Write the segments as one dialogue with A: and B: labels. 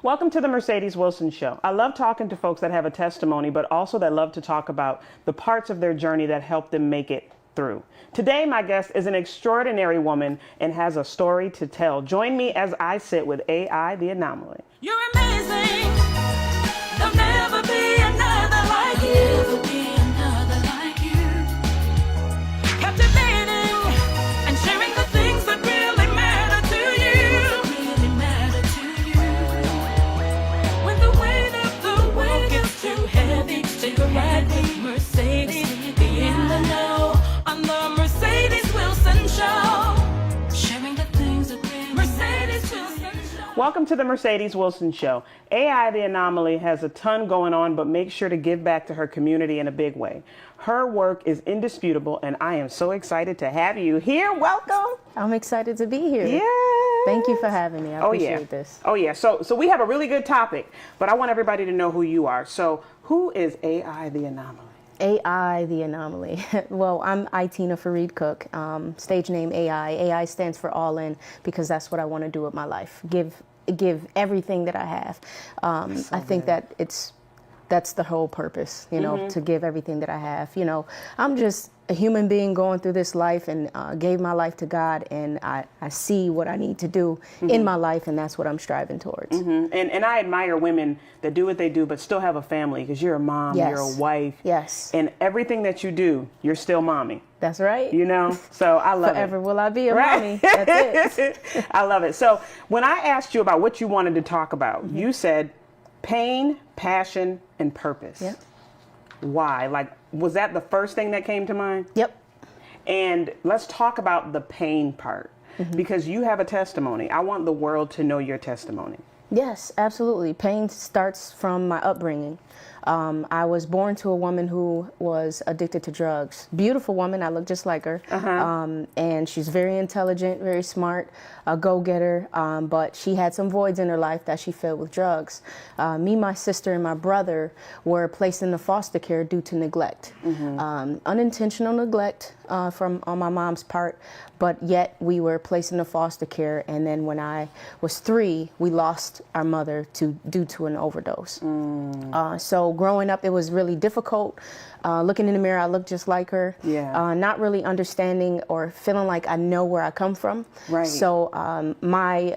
A: Welcome to the Mercedes Wilson Show. I love talking to folks that have a testimony, but also that love to talk about the parts of their journey that help them make it through. Today, my guest is an extraordinary woman and has a story to tell. Join me as I sit with AI The Anomaly.
B: You're amazing. There'll never be another like you. Never be another like you. Captivating and sharing the things that really matter to you. Really matter to you. When the weight of the world gets too heavy, take a ride with Mercedes. Be in the know on the Mercedes Wilson Show. Sharing the things that really Mercedes Wilson Show.
A: Welcome to the Mercedes Wilson Show. AI The Anomaly has a ton going on, but makes sure to give back to her community in a big way. Her work is indisputable, and I am so excited to have you here. Welcome.
C: I'm excited to be here.
A: Yeah.
C: Thank you for having me. I appreciate this.
A: Oh, yeah. So we have a really good topic, but I want everybody to know who you are. So who is AI The Anomaly?
C: AI The Anomaly. Well, I'm Aitina Fareed Cooke, stage name AI. AI stands for all in because that's what I want to do with my life. Give everything that I have. I think that that's the whole purpose, you know, to give everything that I have. You know, I'm just a human being going through this life and gave my life to God, and I see what I need to do in my life, and that's what I'm striving towards.
A: And I admire women that do what they do but still have a family, because you're a mom,
C: Yes.
A: you're a wife.
C: Yes.
A: And everything that you do, you're still mommy.
C: That's right.
A: You know? So I love
C: Forever
A: it.
C: will I be a
A: Right.
C: mommy. That's it.
A: I love it. So when I asked you about what you wanted to talk about, you said pain, passion, and purpose.
C: Yep.
A: Why? Like, was that the first thing that came to mind?
C: Yep.
A: And let's talk about the pain part, because you have a testimony. I want the world to know your testimony.
C: Yes, absolutely. Pain starts from my upbringing. I was born to a woman who was addicted to drugs. Beautiful woman, I look just like her. And she's very intelligent, very smart, a go-getter, but she had some voids in her life that she filled with drugs. Me, my sister, and my brother were placed into foster care due to neglect. Unintentional neglect on my mom's part, but yet we were placed into foster care, and then when I was 3, we lost our mother due to an overdose. So growing up, it was really difficult. Looking in the mirror, I looked just like her.
A: Yeah.
C: Not really understanding or feeling like I know where I come from.
A: Right.
C: So my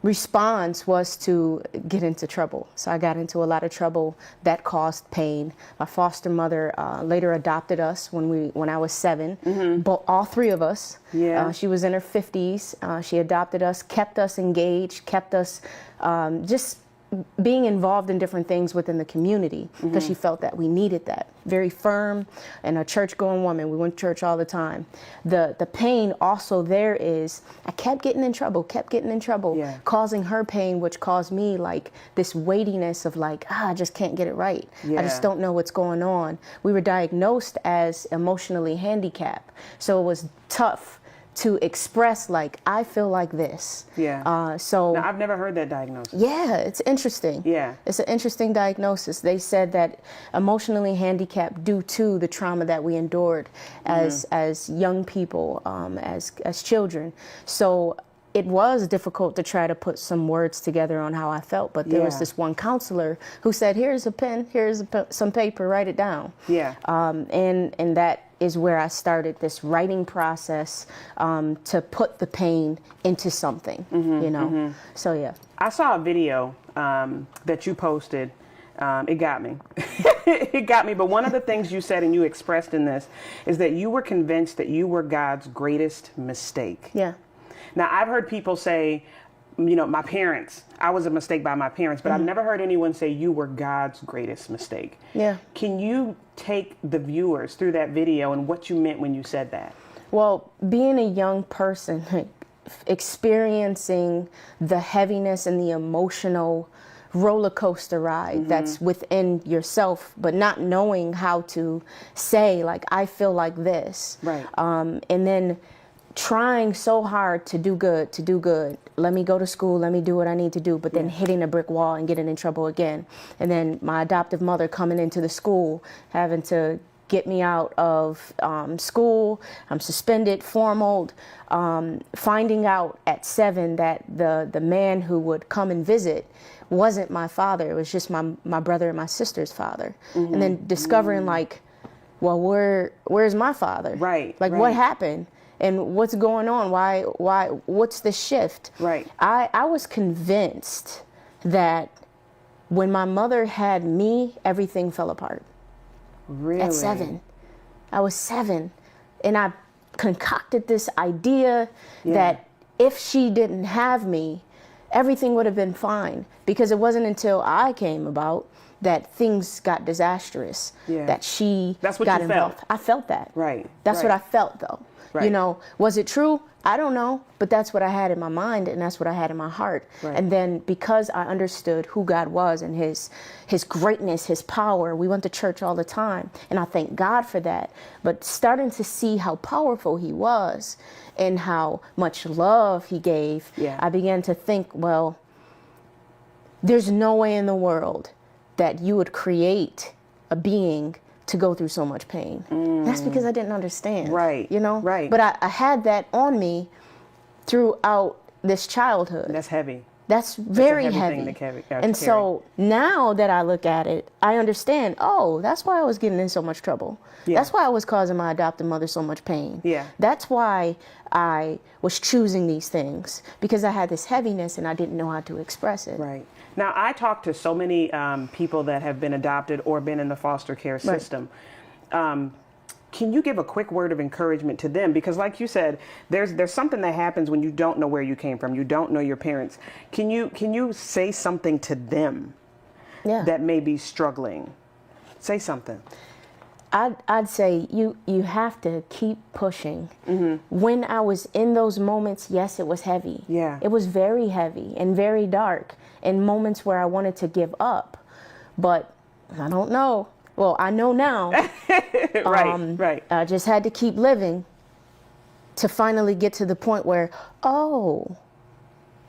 C: response was to get into trouble. So I got into a lot of trouble that caused pain. My foster mother later adopted us when I was 7. But all 3 of us.
A: Yeah.
C: She was in her 50s. She adopted us, kept us engaged, kept us just being involved in different things within the community, because she felt that we needed that. Very firm and a church-going woman. We went to church all the time. The pain also there is I kept getting in trouble,
A: Yeah.
C: causing her pain, which caused me like this weightiness of like, I just can't get it right.
A: Yeah.
C: I just don't know what's going on. We were diagnosed as emotionally handicapped, so it was tough to express like, I feel like this.
A: Yeah.
C: So
A: Now, I've never heard that diagnosis.
C: yeah, it's interesting.
A: Yeah.
C: It's an interesting diagnosis. They said that emotionally handicapped due to the trauma that we endured as young people, as children. So it was difficult to try to put some words together on how I felt, but there was
A: Yeah.
C: this one counselor who said, here's a pen, here's some paper, write it down.
A: Yeah.
C: And that is where I started this writing process to put the pain into something, you know. So yeah.
A: I saw a video that you posted. It got me. It got me. But one of the things you said and you expressed in this is that you were convinced that you were God's greatest mistake.
C: Yeah.
A: Now, I've heard people say, you know, my parents, I was a mistake by my parents, but I've never heard anyone say you were God's greatest mistake.
C: Yeah.
A: Can you take the viewers through that video and what you meant when you said that?
C: Well, being a young person, experiencing the heaviness and the emotional roller coaster ride that's within yourself, but not knowing how to say, like, I feel like this.
A: Right.
C: And then trying so hard to do good. Let me go to school, let me do what I need to do, but then hitting a brick wall and getting in trouble again. And then my adoptive mother coming into the school, having to get me out of school. I'm suspended, formaled. Finding out at 7 that the man who would come and visit wasn't my father. It was just my brother and my sister's father. And then discovering like, well, where's my father?
A: Right.
C: Like, what happened? And what's going on? Why, what's the shift?
A: Right.
C: I was convinced that when my mother had me, everything fell apart.
A: Really?
C: At 7. I was 7. And I concocted this idea that if she didn't have me, everything would have been fine. Because it wasn't until I came about that things got disastrous, that she
A: That's what
C: got
A: you
C: involved.
A: felt.
C: I felt that.
A: Right.
C: That's what I felt, though.
A: Right.
C: You know, was it true? I don't know, but that's what I had in my mind, and that's what I had in my heart.
A: Right.
C: And then because I understood who God was and his greatness, his power, we went to church all the time, and I thank God for that. But starting to see how powerful he was and how much love he gave, I began to think, well, there's no way in the world that you would create a being to go through so much pain. That's because I didn't understand.
A: Right.
C: You know?
A: Right.
C: But I had that on me throughout this childhood.
A: That's heavy.
C: That's very
A: That's a
C: heavy.
A: thing to carry.
C: And so now that I look at it, I understand, oh, that's why I was getting in so much trouble. That's why I was causing my adopted mother so much pain. That's why I was choosing these things, because I had this heaviness and I didn't know how to express it.
A: Right. Now, I talk to so many people that have been adopted or been in the foster care system. Can you give a quick word of encouragement to them? Because like you said, there's something that happens when you don't know where you came from. You don't know your parents. Can you say something to them that may be struggling? Say something.
C: I'd say you have to keep pushing. When I was in those moments, yes, it was heavy. It was very heavy and very dark, and moments where I wanted to give up. But I don't know. Well, I know now.
A: Right.
C: I just had to keep living to finally get to the point where, oh,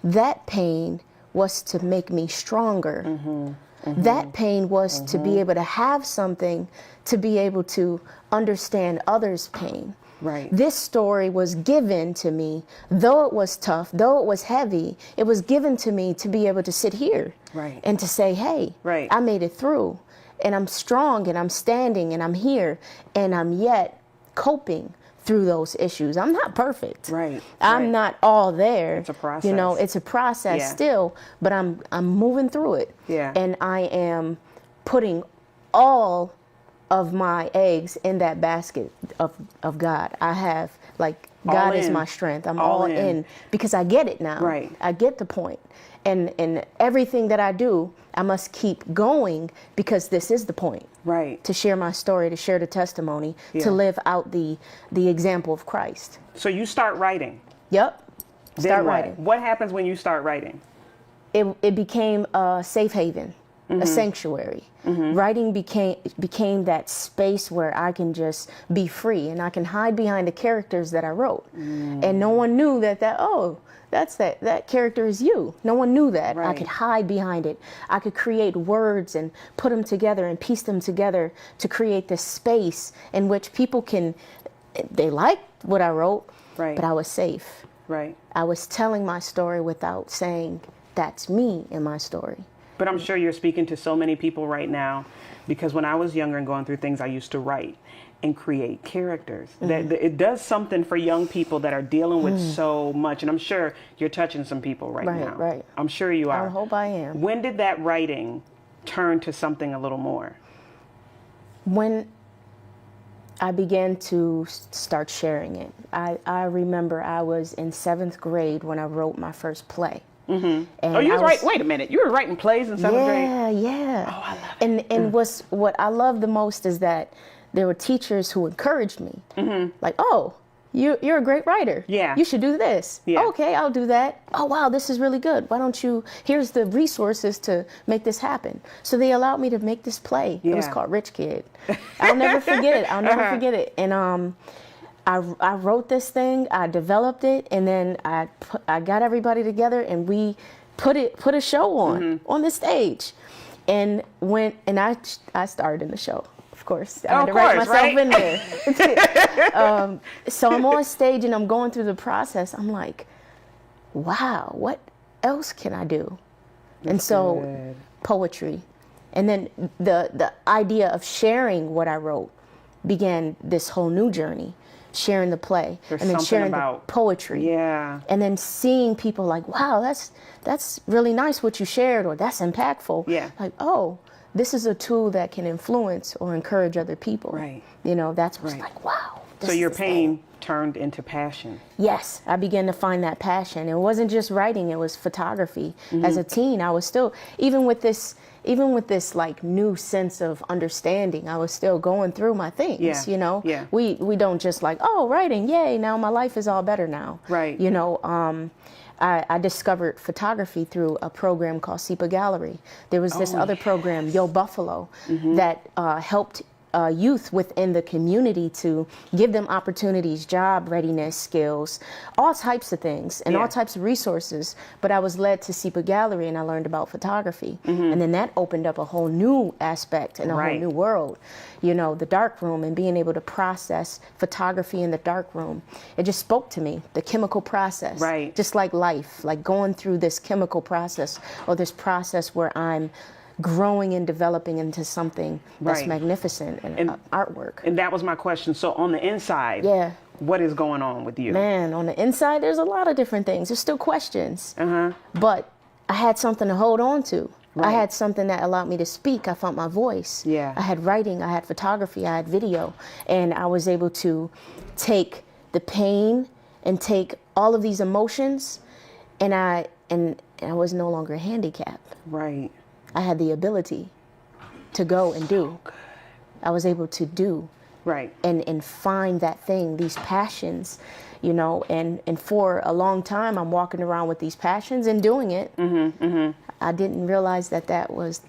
C: that pain was to make me stronger. That pain was to be able to have something to be able to understand others' pain.
A: Right.
C: This story was given to me, though it was tough, though it was heavy, it was given to me to be able to sit here and to say, hey, I made it through, and I'm strong, and I'm standing, and I'm here, and I'm yet coping through those issues. I'm not perfect. I'm not all there.
A: It's a process.
C: You know, it's a process still, but I'm moving through it. And I am putting all of my eggs in that basket of God. I have, like, God is my strength. I'm all in because I get it now. I get the point. And everything that I do, I must keep going because this is the point. To share my story, to share the testimony, to live out the example of Christ.
A: So you start writing.
C: Start writing.
A: What happens when you start writing?
C: It became a safe haven, a sanctuary. Writing became that space where I can just be free, and I can hide behind the characters that I wrote. And no one knew that character is you. No one knew that. I could hide behind it. I could create words and put them together and piece them together to create this space in which people they liked what I wrote, but I was safe. I was telling my story without saying, that's me in my story.
A: But I'm sure you're speaking to so many people right now, because when I was younger and going through things, I used to write and create characters. That it does something for young people that are dealing with so much. And I'm sure you're touching some people right now. I'm sure you are.
C: I hope I am.
A: When did that writing turn to something a little more?
C: When I began to start sharing it. I remember I was in 7th grade when I wrote my first play.
A: And you was right. Wait a minute. You were writing plays in 7th grade?
C: Yeah.
A: Oh, I love it.
C: And what I love the most is that there were teachers who encouraged me. Like, oh, you're a great writer. You should do this. Okay, I'll do that. Oh, wow, this is really good. Why don't you, here's the resources to make this happen. So they allowed me to make this play. It was called Rich Kid. I'll never forget it. I'll never forget it. And I wrote this thing, I developed it, and then I got everybody together and we put a show on the stage. And I starred in the show. Of course. I had to write myself in there. So I'm on stage and I'm going through the process. I'm like, wow, what else can I do? And so poetry. And then the idea of sharing what I wrote began this whole new journey, sharing the play and then sharing the poetry.
A: Yeah.
C: And then seeing people like, wow, that's really nice what you shared, or that's impactful.
A: Yeah.
C: Like, oh, this is a tool that can influence or encourage other people.
A: Right.
C: You know, that's what's like, wow.
A: So your pain turned into passion.
C: Yes, I began to find that passion. It wasn't just writing, it was photography. As a teen, I was still, even with this like new sense of understanding, I was still going through my things, you know?
A: Yeah.
C: We don't just like, oh, writing, yay, now my life is all better now.
A: Right.
C: You know, I discovered photography through a program called SEPA Gallery. There was this other program, Yo Buffalo, that helped youth within the community to give them opportunities, job readiness, skills, all types of things and all types of resources. But I was led to SEPA Gallery and I learned about photography. And then that opened up a whole new aspect and a whole new world. You know, the dark room and being able to process photography in the dark room. It just spoke to me, the chemical process. Right. Just like life, like going through this chemical process or this process where I'm growing and developing into something that's magnificent and artwork.
A: And that was my question. So on the inside, what is going on with you?
C: Man, on the inside, there's a lot of different things. There's still questions, but I had something to hold on to. I had something that allowed me to speak. I found my voice. I had writing, I had photography, I had video, and I was able to take the pain and take all of these emotions, and I was no longer handicapped.
A: Right.
C: I had the ability to go and do. I was able to do.
A: Right.
C: And find that thing, these passions, you know, and for a long time I'm walking around with these passions and doing it. I didn't realize that was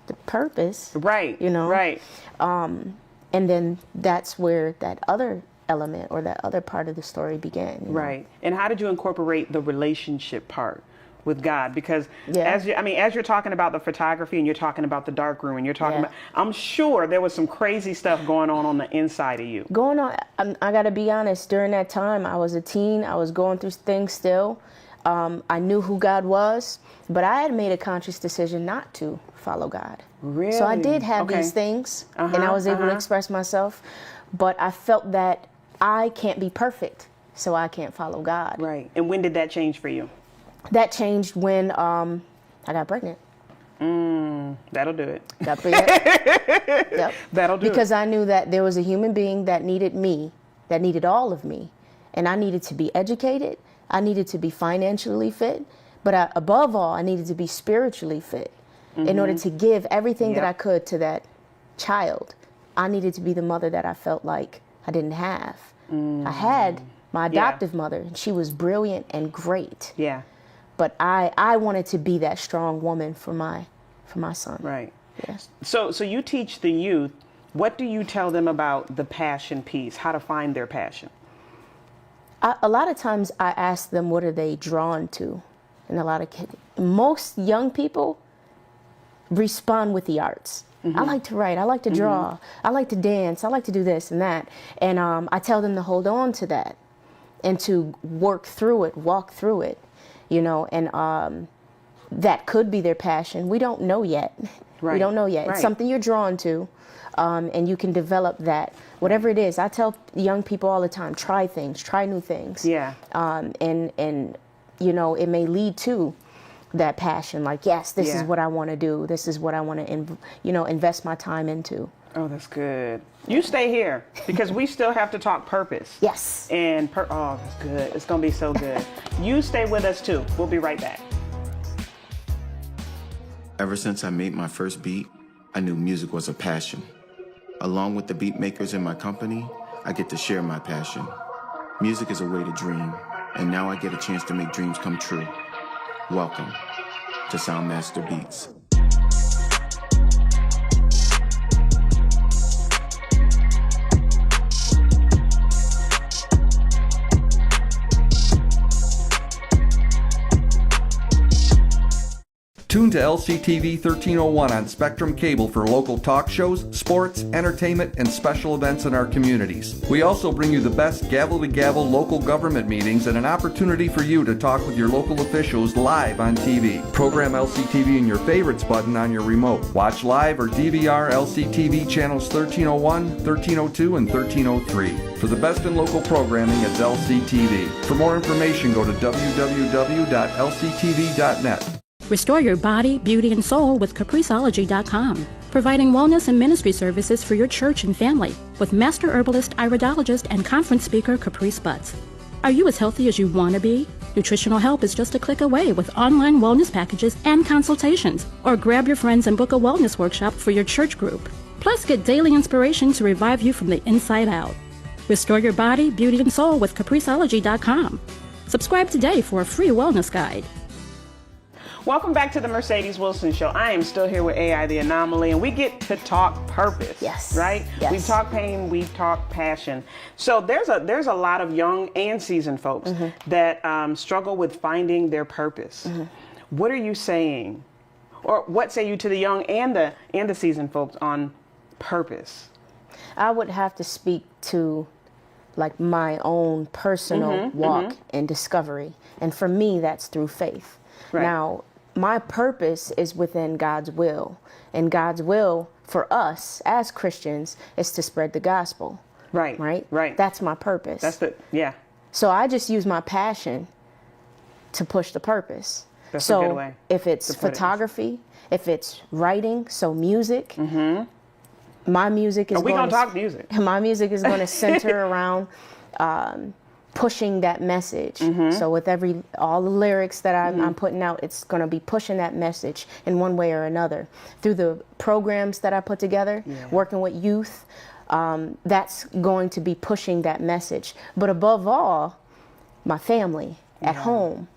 C: the purpose.
A: Right.
C: You know.
A: Right.
C: And then that's where that other element or that other part of the story began.
A: Right. And how did you incorporate the relationship part with God? Because as you're talking about the photography and you're talking about the dark room and you're talking about, I'm sure there was some crazy stuff going on the inside of you.
C: I got to be honest, during that time, I was a teen. I was going through things still. I knew who God was, but I had made a conscious decision not to follow God.
A: Really?
C: So I did have these things and I was able to express myself, but I felt that I can't be perfect, so I can't follow God.
A: Right. And when did that change for you?
C: That changed when I got pregnant.
A: That'll do it.
C: Got pregnant. Yep.
A: That'll do it.
C: Because I knew that there was a human being that needed me, that needed all of me. And I needed to be educated. I needed to be financially fit. But above all, I needed to be spiritually fit. In order to give everything that I could to that child. I needed to be the mother that I felt like I didn't have. I had my adoptive mother, and she was brilliant and great.
A: Yeah.
C: But I wanted to be that strong woman for my son.
A: Right.
C: Yes.
A: So you teach the youth. What do you tell them about the passion piece? How to find their passion?
C: A lot of times I ask them what are they drawn to, and most young people respond with the arts. I like to write. I like to draw. I like to dance. I like to do this and that. And I tell them to hold on to that and to work through it, walk through it. You know, and that could be their passion. We don't know yet. Right. We don't know yet. Right. It's something you're drawn to, and you can develop that. Whatever it is, I tell young people all the time, try things, try new things. Yeah. And you know, it may lead to that passion. Like, yes, this is what I want to do. This is what I want to, invest my time into. Oh,
A: that's good. You stay here because we still have to talk purpose.
C: Yes.
A: And oh, that's good. It's going to be so good. You stay with us too. We'll be right back.
D: Ever since I made my first beat, I knew music was a passion. Along with the beat makers in my company, I get to share my passion. Music is a way to dream, and now I get a chance to make dreams come true. Welcome to Soundmaster Beats.
E: Tune to LCTV 1301 on Spectrum Cable for local talk shows, sports, entertainment, and special events in our communities. We also bring you the best gavel-to-gavel local government meetings and an opportunity for you to talk with your local officials live on TV. Program LCTV in your favorites button on your remote. Watch live or DVR LCTV channels 1301, 1302, and 1303. For the best in local programming, it's LCTV. For more information, go to www.lctv.net.
F: Restore your body, beauty, and soul with Capriceology.com, providing wellness and ministry services for your church and family with master herbalist, iridologist, and conference speaker Caprice Butts. Are you as healthy as you want to be? Nutritional help is just a click away with online wellness packages and consultations. Or grab your friends and book a wellness workshop for your church group. Plus, get daily inspiration to revive you from the inside out. Restore your body, beauty, and soul with Capriceology.com. Subscribe today for a free wellness guide.
A: Welcome back to the Mercedes Wilson Show. I am still here with AI The Anomaly, and we get to talk purpose.
C: Yes.
A: Right?
C: Yes.
A: We talk pain, we talk passion. So there's a lot of young and seasoned folks that struggle with finding their purpose. What are you saying, or what say you to the young and the seasoned folks on purpose?
C: I would have to speak to like my own personal walk and discovery. And for me, that's through faith.
A: Right.
C: Now, my purpose is within God's will. And God's will for us as Christians is to spread the gospel.
A: Right.
C: Right?
A: Right.
C: That's my purpose.
A: Yeah.
C: So I just use my passion to push the purpose.
A: That's
C: so
A: a good way
C: if it's
A: to put it.
C: photography, if it's writing, so music, my music is
A: Are we
C: going
A: gonna talk music?
C: My music is going to center around pushing that message. So with all the lyrics that I'm putting out, it's going to be pushing that message in one way or another. Through the programs that I put together, working with youth, that's going to be pushing that message. But above all, my family at home.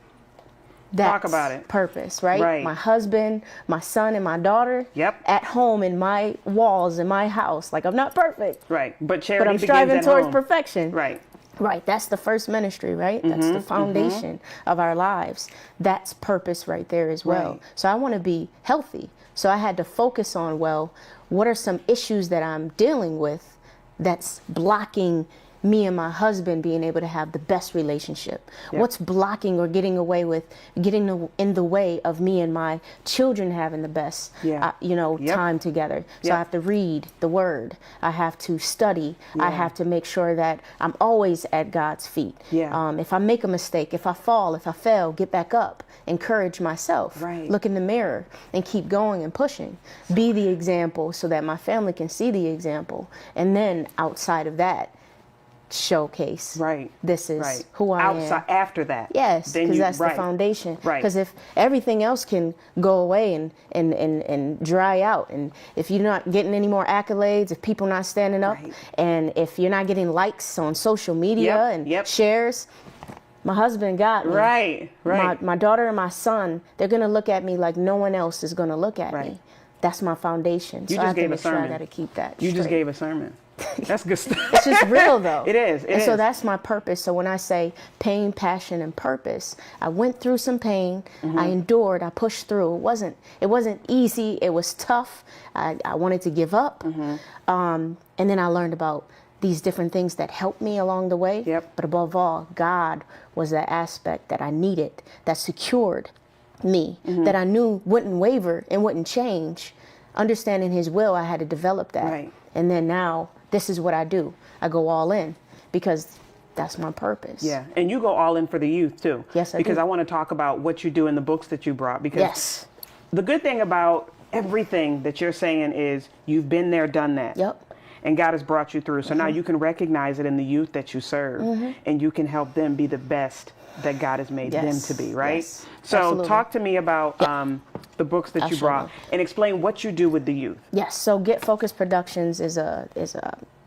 C: That's
A: Talk about it.
C: Purpose, right?
A: Right.
C: My husband, my son, and my daughter.
A: Yep.
C: At home in my walls in my house. Like, I'm not perfect.
A: Right. But charity
C: But I'm
A: begins
C: striving
A: at
C: towards
A: home.
C: perfection.
A: Right.
C: Right. That's the first ministry, right? That's the foundation of our lives. That's purpose right there as well.
A: Right.
C: So I want to be healthy. So I had to focus on, well, what are some issues that I'm dealing with that's blocking me and my husband being able to have the best relationship?
A: Yep.
C: What's blocking or getting in the way of me and my children having the best, time together? So
A: Yep.
C: I have to read the word. I have to study. I have to make sure that I'm always at God's feet.
A: Yeah.
C: If I make a mistake, if I fall, if I fail, get back up, encourage myself,
A: Right.
C: look in the mirror and keep going and pushing. Be the example so that my family can see the example. And then outside of that, showcase.
A: Right.
C: This is
A: Right.
C: who I
A: Outside,
C: am.
A: after that.
C: Yes,
A: Then
C: because
A: you-
C: that's
A: right.
C: the foundation.
A: Right.
C: Because if everything else can go away and dry out, and if you're not getting any more accolades, if people not standing up,
A: Right.
C: and if you're not getting likes on social media
A: Yep,
C: and
A: yep.
C: shares, my husband got me.
A: Right. Right.
C: My daughter and my son, they're gonna look at me like no one else is gonna look at
A: Right.
C: me. That's my foundation.
A: You
C: So I
A: just
C: have to
A: gave a
C: make sure I
A: sermon.
C: gotta keep that.
A: You just
C: straight.
A: gave a sermon. That's good stuff.
C: It's just real though.
A: It is.
C: And so that's my purpose. So when I say pain, passion, and purpose, I went through some pain. I endured. I pushed through. It wasn't easy. It was tough. I wanted to give up. And then I learned about these different things that helped me along the way.
A: Yep.
C: But above all, God was that aspect that I needed, that secured me, that I knew wouldn't waver and wouldn't change. Understanding His will, I had to develop that.
A: Right.
C: And then now, this is what I do. I go all in because that's my purpose.
A: Yeah, and you go all in for the youth too.
C: Yes, I
A: Because
C: do.
A: I want to talk about what you do in the books that you brought. Because
C: Yes.
A: the good thing about everything that you're saying is you've been there, done that.
C: Yep.
A: And God has brought you through. So now you can recognize it in the youth that you serve, and you can help them be the best that God has made them
C: Yes.
A: to be, right?
C: Yes.
A: So
C: Absolutely.
A: talk to me about the books that you brought
C: Absolutely.
A: and explain what you do with the youth.
C: Yes. So Get Focused Productions is a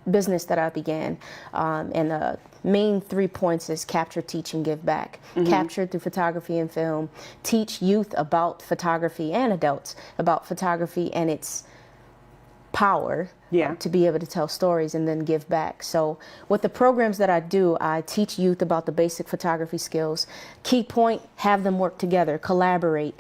C: business that I began, and the main 3 points is capture, teach, and give back. Capture through photography and film. Teach youth about photography and adults about photography and its power
A: Yeah.
C: to be able to tell stories and then give back. So with the programs that I do, I teach youth about the basic photography skills. Key point, have them work together, collaborate,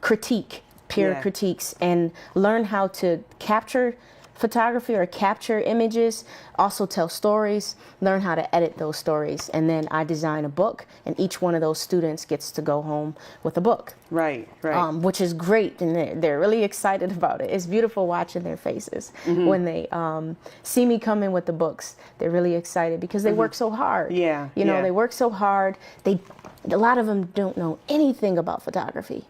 C: critique, peer
A: Yeah.
C: critiques, and learn how to capture photography or capture images, also tell stories, learn how to edit those stories. And then I design a book, and each one of those students gets to go home with a book.
A: Right, right.
C: Which is great, and they're really excited about it. It's beautiful watching their faces when they see me come in with the books. They're really excited because they work so hard.
A: Yeah,
C: you know,
A: yeah.
C: they work so hard. A lot of them don't know anything about photography,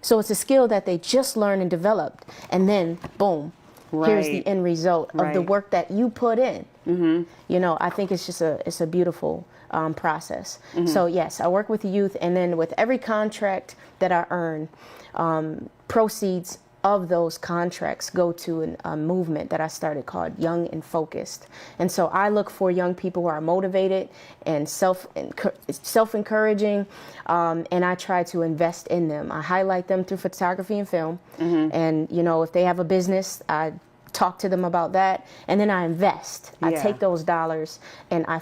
C: so it's a skill that they just learned and developed, and then boom, here's the
A: Right.
C: end result of the
A: Right.
C: work that you put in. You know, I think it's just a beautiful process. So yes, I work with the youth, and then with every contract that I earn, proceeds of those contracts go to a movement that I started called Young and Focused. And so I look for young people who are motivated and self-encouraging, and I try to invest in them. I highlight them through photography and film. And, you know, if they have a business, I talk to them about that, and then I invest. I
A: Yeah.
C: take those dollars and I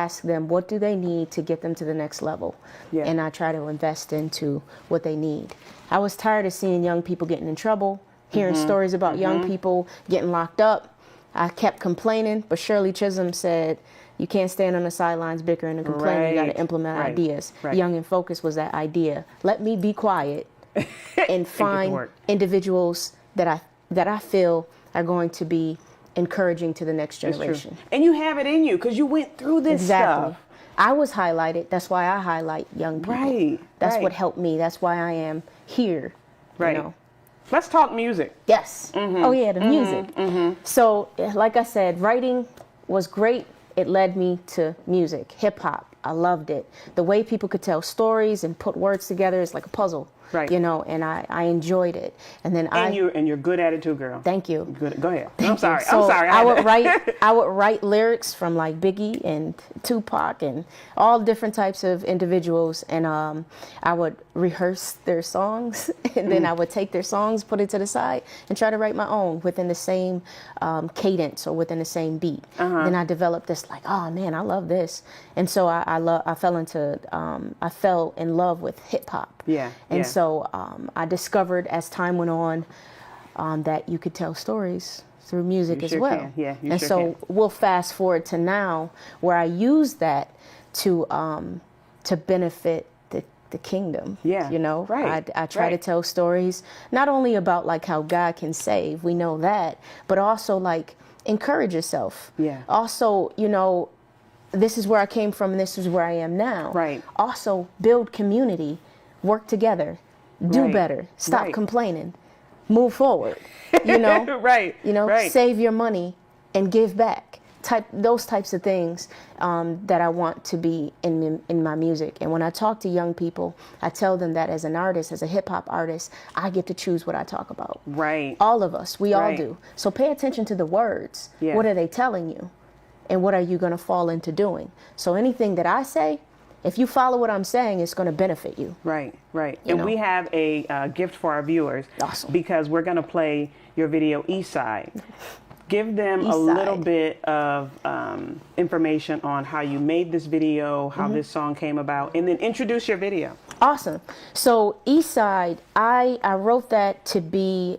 C: ask them what do they need to get them to the next level.
A: Yeah.
C: And I try to invest into what they need. I was tired of seeing young people getting in trouble, hearing stories about young people getting locked up. I kept complaining, but Shirley Chisholm said, you can't stand on the sidelines bickering and complaining, you got
A: Right.
C: to implement
A: Right.
C: ideas.
A: Right.
C: Young and Focused was that idea. Let me be quiet and find
A: work.
C: individuals that I feel are going to be encouraging to the next
A: It's true.
C: generation.
A: And you have it in you because you went through this
C: Exactly.
A: stuff.
C: I was highlighted. That's why I highlight young people.
A: Right,
C: That's
A: right.
C: what helped me. That's why I am here.
A: Right.
C: You know?
A: Let's talk music.
C: Yes. Oh yeah, the music. So, like I said, writing was great. It led me to music, hip hop. I loved it. The way people could tell stories and put words together is like a puzzle.
A: Right.
C: You know, and I enjoyed it. And then
A: And you're good at it too, girl.
C: Thank you.
A: Good. Go ahead.
C: Thank
A: I'm sorry.
C: you. So
A: I'm sorry.
C: I would write lyrics from like Biggie and Tupac and all different types of individuals, and I would rehearse their songs, and then I would take their songs, put it to the side, and try to write my own within the same cadence or within the same beat. Then I developed this like, oh man, I love this, and so I fell in love with hip hop.
A: Yeah.
C: And
A: yeah.
C: so I discovered as time went on that you could tell stories through music
A: You
C: as
A: sure
C: well.
A: can. Yeah, you
C: and
A: sure
C: so
A: can.
C: we'll fast forward to now where I use that to benefit the kingdom.
A: Yeah,
C: You know,
A: right,
C: I try to
A: right.
C: tell stories not only about like how God can save, we know that, but also like encourage yourself.
A: Yeah.
C: Also, you know, this is where I came from and this is where I am now.
A: Right.
C: Also build community, work together, do
A: Right.
C: better, stop
A: Right.
C: complaining, move forward, you know,
A: Right.
C: you know,
A: Right.
C: save your money and give back. Those types of things that I want to be in my music. And when I talk to young people, I tell them that as an artist, as a hip hop artist, I get to choose what I talk about.
A: Right.
C: All of us, we all
A: Right.
C: do. So pay attention to the words.
A: Yeah.
C: What are they telling you? And what are you going to fall into doing? So anything that I say, if you follow what I'm saying, it's going to benefit you.
A: Right, right.
C: You
A: And
C: know?
A: we have a gift for our viewers.
C: Awesome.
A: Because we're going to play your video, East Side. Give them a
C: East
A: little
C: Side.
A: bit of information on how you made this video, how this song came about, and then introduce your video.
C: Awesome. So East Side, I wrote that to be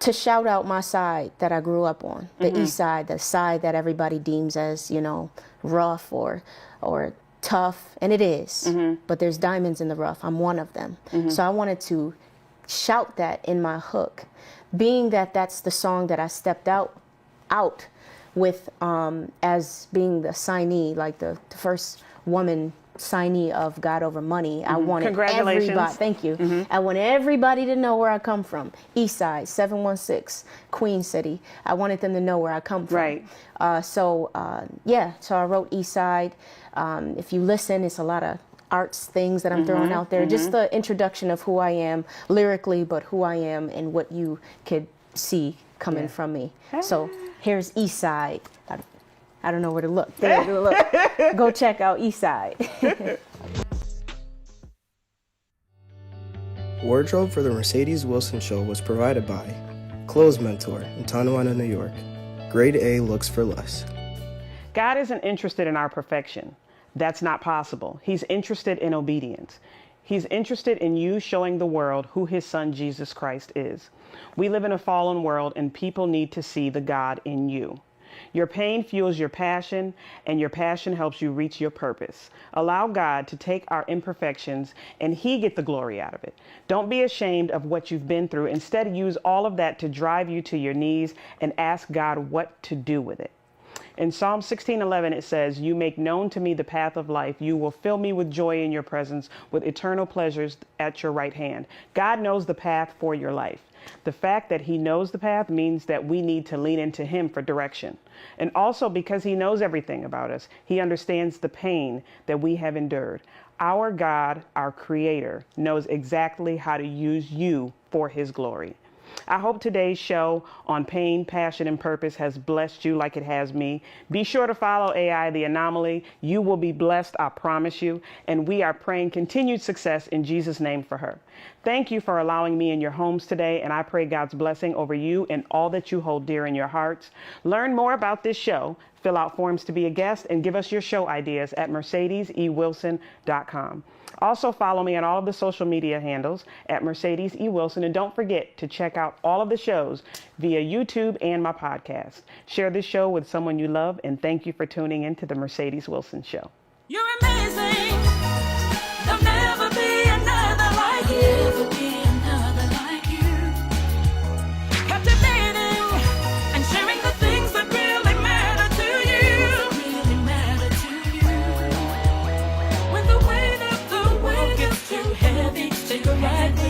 C: to shout out my side that I grew up on, the East Side, the side that everybody deems as, you know, rough or tough, and it is. But there's diamonds in the rough. I'm one of them. So I wanted to shout that in my hook, being that that's the song that I stepped out with as being the signee, like the first woman signee of God Over Money. I wanted
A: Congratulations.
C: everybody, thank you. I want everybody to know where I come from. East Side, 716, Queen City. I wanted them to know where I come from.
A: Right.
C: So I wrote East Side. If you listen, it's a lot of arts things that I'm throwing out there. Just the introduction of who I am lyrically, but who I am and what you could see coming from me. So here's East Side. I don't know where to look. There, look. Go check out East Side.
G: Wardrobe for the Mercedes Wilson Show was provided by clothes mentor in Tonawanda, New York. Grade A looks for less.
A: God isn't interested in our perfection. That's not possible. He's interested in obedience. He's interested in you showing the world who his son Jesus Christ is. We live in a fallen world and people need to see the God in you. Your pain fuels your passion, and your passion helps you reach your purpose. Allow God to take our imperfections and he get the glory out of it. Don't be ashamed of what you've been through. Instead, use all of that to drive you to your knees and ask God what to do with it. In Psalm 16:11, it says, "You make known to me the path of life. You will fill me with joy in your presence, with eternal pleasures at your right hand." God knows the path for your life. The fact that he knows the path means that we need to lean into him for direction. And also because he knows everything about us, he understands the pain that we have endured. Our God, our creator, knows exactly how to use you for his glory. I hope today's show on pain, passion, and purpose has blessed you like it has me. Be sure to follow AI The Anomaly. You will be blessed, I promise you. And we are praying continued success in Jesus' name for her. Thank you for allowing me in your homes today, and I pray God's blessing over you and all that you hold dear in your hearts. Learn more about this show, fill out forms to be a guest, and give us your show ideas at mercedesewilson.com. Also follow me on all of the social media handles at Mercedes E. Wilson, and don't forget to check out all of the shows via YouTube and my podcast. Share this show with someone you love, and thank you for tuning in to the Mercedes Wilson Show.
B: You're amazing. There'll never be another like you. Never be another like you. Captivating and sharing the things that really matter to you. Really matter to you. When the weight of the world gets too heavy, take a ride with